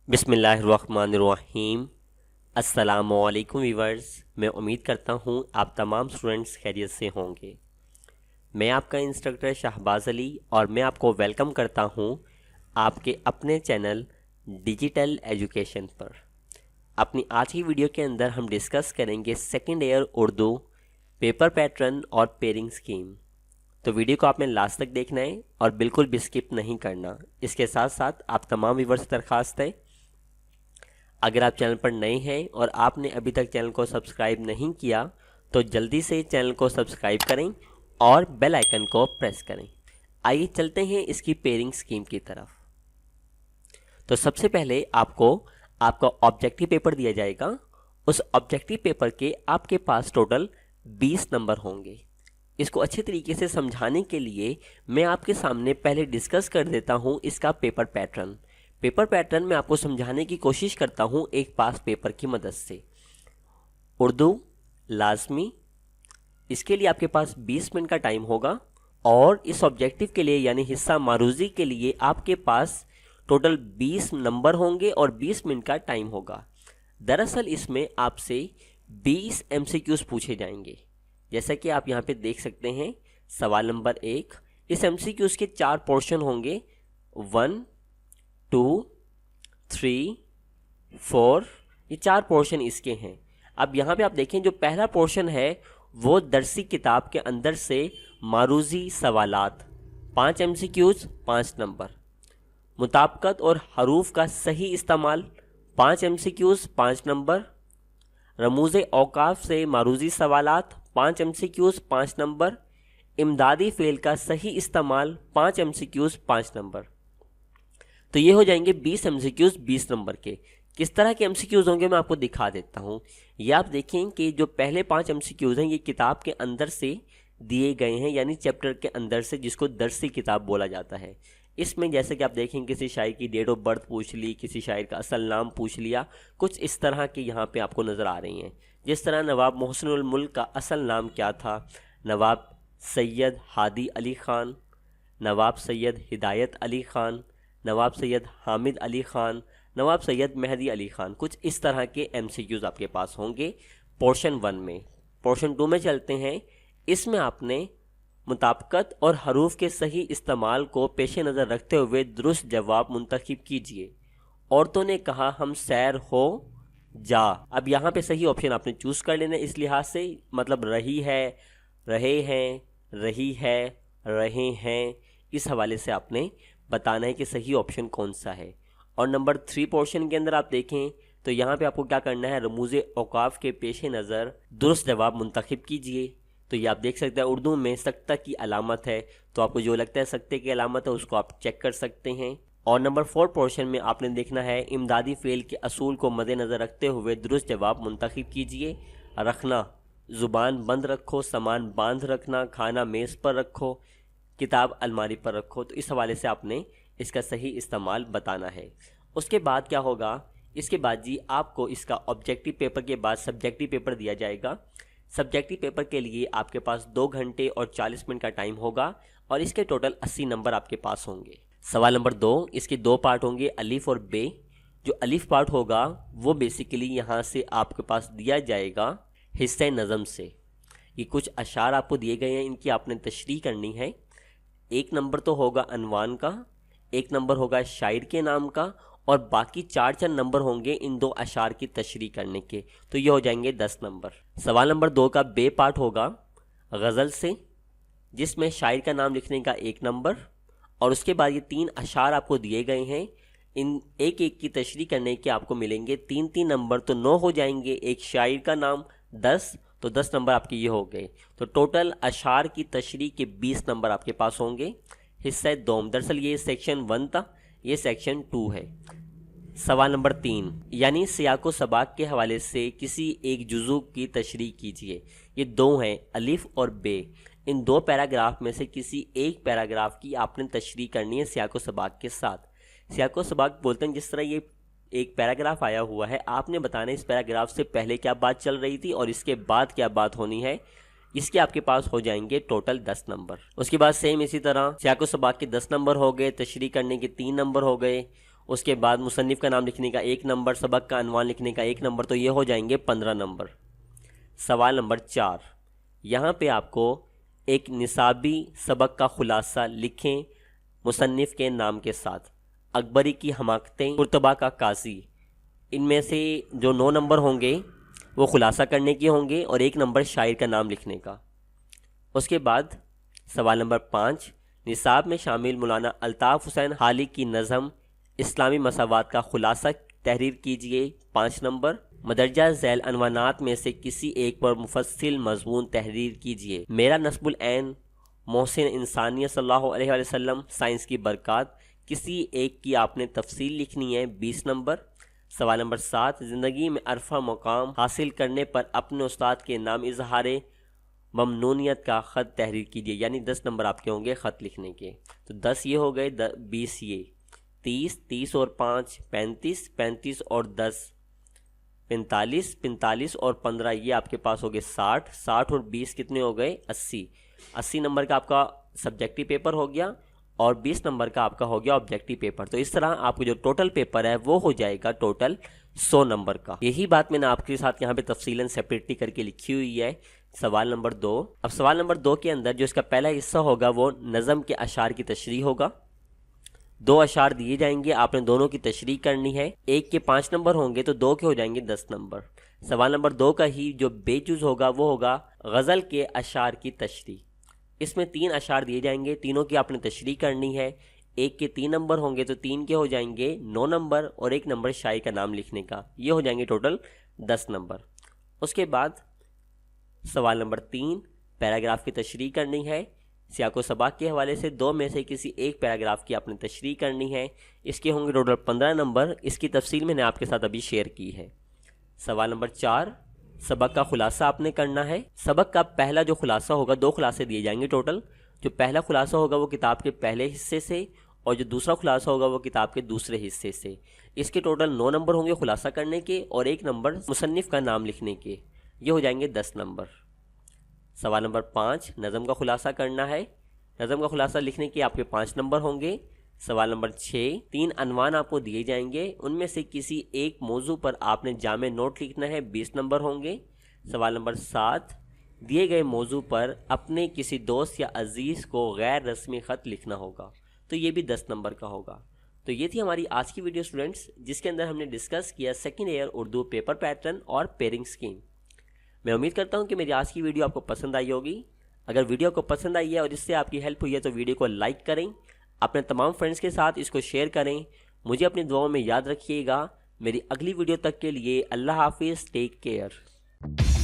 बिस्मिल्लाहिर्रहमानिर्रहीम। अस्सलामुअलैकुम व्यूअर्स, मैं उम्मीद करता हूँ आप तमाम स्टूडेंट्स खैरियत से होंगे। मैं आपका इंस्ट्रक्टर शहबाज अली और मैं आपको वेलकम करता हूँ आपके अपने चैनल डिजिटल एजुकेशन पर। अपनी आज की वीडियो के अंदर हम डिस्कस करेंगे second year Urdu paper pattern और पेयरिंग स्कीम। तो वीडियो को आपने लास्ट तक देखना है और बिल्कुल भी स्किप नहीं करना। इसके साथ साथ आप तमाम व्यूअर्स से दरख्वास्त है, अगर आप चैनल पर नए हैं और आपने अभी तक चैनल को सब्सक्राइब नहीं किया तो जल्दी से चैनल को सब्सक्राइब करें और बेल आइकन को प्रेस करें। आइए चलते हैं इसकी पेयरिंग स्कीम की तरफ। तो सबसे पहले आपको आपका ऑब्जेक्टिव पेपर दिया जाएगा। उस ऑब्जेक्टिव पेपर के आपके पास टोटल 20 नंबर होंगे। इसको अच्छे तरीके से समझाने के लिए मैं आपके सामने पहले डिस्कस कर देता हूँ इसका पेपर पैटर्न। पेपर पैटर्न में आपको समझाने की कोशिश करता हूँ एक पास पेपर की मदद से। उर्दू लाजमी, इसके लिए आपके पास 20 मिनट का टाइम होगा और इस ऑब्जेक्टिव के लिए यानी हिस्सा मारूजी के लिए आपके पास टोटल 20 नंबर होंगे और 20 मिनट का टाइम होगा। दरअसल इसमें आपसे 20 MCQs पूछे जाएंगे, जैसा कि आप यहाँ पे देख सकते हैं। सवाल नंबर 1, इस MCQs के 4 पोर्शन होंगे, 1, 2, 3, 4, ये 4 पोर्शन इसके हैं। अब यहाँ पे आप देखें जो पहला पोर्शन है वो दरसी किताब के अंदर से मारूजी सवालात, 5 MCQs 5 नंबर। मुताबिकत और हरूफ का सही इस्तेमाल, 5 MCQs 5 नंबर। रमूज़े औकाफ से मारूजी सवालात, 5 MCQs 5 नंबर। इमदादी फ़ेल का सही इस्तेमाल, 5 MCQs 5 नंबर। तो ये हो जाएंगे 20 MCQs 20 नंबर के। किस तरह के MCQs होंगे मैं आपको दिखा देता हूँ। ये आप देखें कि जो पहले 5 MCQs हैं ये किताब के अंदर से दिए गए हैं, यानी चैप्टर के अंदर से, जिसको दरसी किताब बोला जाता है। इसमें जैसे कि आप देखें किसी शायर की डेट ऑफ बर्थ पूछ ली, किसी शायर का असल नाम पूछ लिया, कुछ इस तरह के यहाँ पे आपको नज़र आ रही हैं। जिस तरह नवाब मोहसिनुल मुल्क का असल नाम क्या था, नवाब सैयद हादी अली ख़ान, नवाब सैयद हिदायत अली ख़ान, नवाब सैयद हामिद अली ख़ान, नवाब सैयद मेहदी अली ख़ान, कुछ इस तरह के MCQs आपके पास होंगे पोर्शन 1 में। पोर्शन 2 में चलते हैं। इसमें आपने मुताबिकत और हरूफ के सही इस्तेमाल को पेश नज़र रखते हुए दुरुस्त जवाब मुंतखब कीजिए। औरतों ने कहा हम सैर हो जा। अब यहाँ पे सही ऑप्शन आपने चूज़ कर लेना, इस लिहाज से मतलब रही है, रहे हैं, रही है, रहे हैं, इस हवाले से आपने बताना है कि सही ऑप्शन कौन सा है। और नंबर 3 पोर्शन के अंदर आप देखें तो यहाँ पे आपको क्या करना है, रमूज़े औकाफ के पेश नज़र दुरुस्त जवाब मुंतखब कीजिए। तो ये आप देख सकते हैं उर्दू में सक्ता की अलामत है, तो आपको जो लगता है सक्ते की अलामत है उसको आप चेक कर सकते हैं। और नंबर 4 पोर्शन में आपने देखना है इमदादी फ़ेल के असूल को मद्देनज़र रखते हुए दुरुस्त जवाब मुंतखब कीजिए। रखना, ज़ुबान बंद रखो, सामान बांध रखना, खाना मेज़ पर रखो, किताब अलमारी पर रखो। तो इस हवाले से आपने इसका सही इस्तेमाल बताना है। उसके बाद क्या होगा, इसके बाद जी आपको इसका ऑब्जेक्टिव पेपर के बाद सब्जेक्टिव पेपर दिया जाएगा। सब्जेक्टिव पेपर के लिए आपके पास 2 घंटे और 40 मिनट का टाइम होगा और इसके टोटल 80 नंबर आपके पास होंगे। सवाल नंबर 2, इसके 2 पार्ट होंगे, अलिफ और बे। जो अलिफ पार्ट होगा वो बेसिकली यहाँ से आपके पास दिया जाएगा हिस्से नज़म से। ये कुछ अशार आपको दिए गए हैं, इनकी आपने तशरीह करनी है। 1 नंबर तो होगा अनवान का, 1 नंबर होगा शायर के नाम का और बाकी 4 नंबर होंगे इन 2 अशार की तशरीह करने के। तो ये हो जाएंगे 10 नंबर। सवाल नंबर 2 का बे पार्ट होगा गज़ल से, जिसमें शायर का नाम लिखने का 1 नंबर और उसके बाद ये 3 अशार आपको दिए गए हैं, इन एक एक की तशरीह करने के आपको मिलेंगे 3-3 नंबर, तो 9 हो जाएंगे। एक शायर का नाम 10, तो 10 नंबर आपके ये हो गए। तो टोटल अशार की तशरीह के 20 नंबर आपके पास होंगे। हिस्सा दोम, दरअसल ये सेक्शन 1 था, ये सेक्शन 2 है। सवाल नंबर 3, यानी सियाको सबाक के हवाले से किसी एक जुज़ू की तशरीह कीजिए। ये 2 हैं, अलिफ और बे। इन 2 पैराग्राफ में से किसी एक पैराग्राफ की आपने तशरीह करनी है सियाको सबाक के साथ। सियाको सबाक बोलते हैं जिस तरह ये एक पैराग्राफ आया हुआ है, आपने बताना है इस पैराग्राफ से पहले क्या बात चल रही थी और इसके बाद क्या बात होनी है। इसके आपके पास हो जाएंगे टोटल 10 नंबर। उसके बाद सेम इसी तरह सियाको सबाक के 10 नंबर हो गए, तशरीह करने के 3 नंबर हो गए اس کے بعد مصنف کا نام لکھنے کا 1 نمبر، سبق کا عنوان لکھنے کا 1 نمبر، تو یہ ہو جائیں گے 15 نمبر۔ سوال نمبر 4، یہاں پہ آپ کو ایک نصابی سبق کا خلاصہ لکھیں مصنف کے نام کے ساتھ۔ اکبری کی حماقتیں، قرطبہ کا قاضی، ان میں سے جو 9 نمبر ہوں گے وہ خلاصہ کرنے کے ہوں گے اور 1 نمبر شاعر کا نام لکھنے کا۔ اس کے بعد سوال نمبر 5، نصاب میں شامل مولانا الطاف حسین حالی کی نظم اسلامی مساوات کا خلاصہ تحریر کیجئے 5 نمبر۔ مدرجہ ذیل عنوانات میں سے کسی ایک پر مفصل مضمون تحریر کیجئے۔ میرا نصب العین، محسن انسانیت صلی اللہ علیہ وآلہ وسلم، سائنس کی برکات، کسی ایک کی آپ نے تفصیل لکھنی ہے 20 نمبر۔ سوال نمبر 7، زندگی میں عرفہ مقام حاصل کرنے پر اپنے استاد کے نام اظہار ممنونیت کا خط تحریر کیجئے، یعنی 10 نمبر آپ کے ہوں گے خط لکھنے کے۔ تو 10 یہ ہو گئے، 20 یہ، 30 اور 5 35، 35 اور 10 45، 45 اور 15 یہ آپ کے پاس ہو گئے 60، 60 اور 20 کتنے ہو گئے 80، 80 نمبر کا آپ کا سبجیکٹیو پیپر ہو گیا اور 20 نمبر کا آپ کا ہو گیا آبجیکٹیو پیپر۔ تو اس طرح آپ کو جو ٹوٹل پیپر ہے وہ ہو جائے گا ٹوٹل 100 نمبر کا۔ یہی بات میں نے آپ کے ساتھ یہاں پہ تفصیلاً سیپریٹلی کر کے لکھی ہوئی ہے۔ سوال نمبر 2، اب سوال نمبر 2 کے اندر جو اس کا پہلا حصہ ہوگا وہ نظم کے اشعار کی تشریح ہوگا۔ 2 اشعار دیے جائیں گے، آپ نے دونوں کی تشریح کرنی ہے۔ 1 کے 5 نمبر ہوں گے تو 2 کے ہو جائیں گے 10 نمبر۔ سوال نمبر 2 کا ہی جو بے جز ہوگا وہ ہوگا غزل کے اشعار کی تشریح۔ اس میں 3 اشعار دیے جائیں گے، تینوں کی آپ نے تشریح کرنی ہے۔ 1 کے 3 نمبر ہوں گے تو 3 کے ہو جائیں گے 9 نمبر اور 1 نمبر شاعر کا نام لکھنے کا، یہ ہو جائیں گے ٹوٹل 10 نمبر۔ اس کے بعد سوال نمبر 3، پیراگراف کی تشریح کرنی ہے۔ سیاق و سباق کے حوالے سے 2 میں سے کسی ایک پیراگراف کی آپ نے تشریح کرنی ہے، اس کے ہوں گے ٹوٹل 15 نمبر۔ اس کی تفصیل میں نے آپ کے ساتھ ابھی شیئر کی ہے۔ سوال نمبر 4، سبق کا خلاصہ آپ نے کرنا ہے۔ سبق کا پہلا جو خلاصہ ہوگا، 2 خلاصے دیے جائیں گے ٹوٹل۔ جو پہلا خلاصہ ہوگا وہ کتاب کے پہلے حصے سے اور جو دوسرا خلاصہ ہوگا وہ کتاب کے دوسرے حصے سے۔ اس کے ٹوٹل 9 نمبر ہوں گے خلاصہ کرنے کے اور 1 نمبر مصنف کا نام لکھنے کے، یہ ہو جائیں گے 10 نمبر۔ سوال نمبر 5، نظم کا خلاصہ کرنا ہے۔ نظم کا خلاصہ لکھنے کے آپ کے 5 نمبر ہوں گے۔ سوال نمبر 6، 3 عنوان آپ کو دیے جائیں گے، ان میں سے کسی ایک موضوع پر آپ نے جامع نوٹ لکھنا ہے، 20 نمبر ہوں گے۔ سوال نمبر 7، دیے گئے موضوع پر اپنے کسی دوست یا عزیز کو غیر رسمی خط لکھنا ہوگا، تو یہ بھی 10 نمبر کا ہوگا۔ تو یہ تھی ہماری آج کی ویڈیو اسٹوڈنٹس، جس کے اندر ہم نے ڈسکس کیا second year Urdu paper pattern اور پیئرنگ اسکیم۔ میں امید کرتا ہوں کہ میری آج کی ویڈیو آپ کو پسند آئی ہوگی۔ اگر ویڈیو کو پسند آئی ہے اور اس سے آپ کی ہیلپ ہوئی ہے تو ویڈیو کو لائک کریں، اپنے تمام فرینڈس کے ساتھ اس کو شیئر کریں۔ مجھے اپنی دعاؤں میں یاد رکھیے گا۔ میری اگلی ویڈیو تک کے لیے اللہ حافظ، ٹیک کیئر۔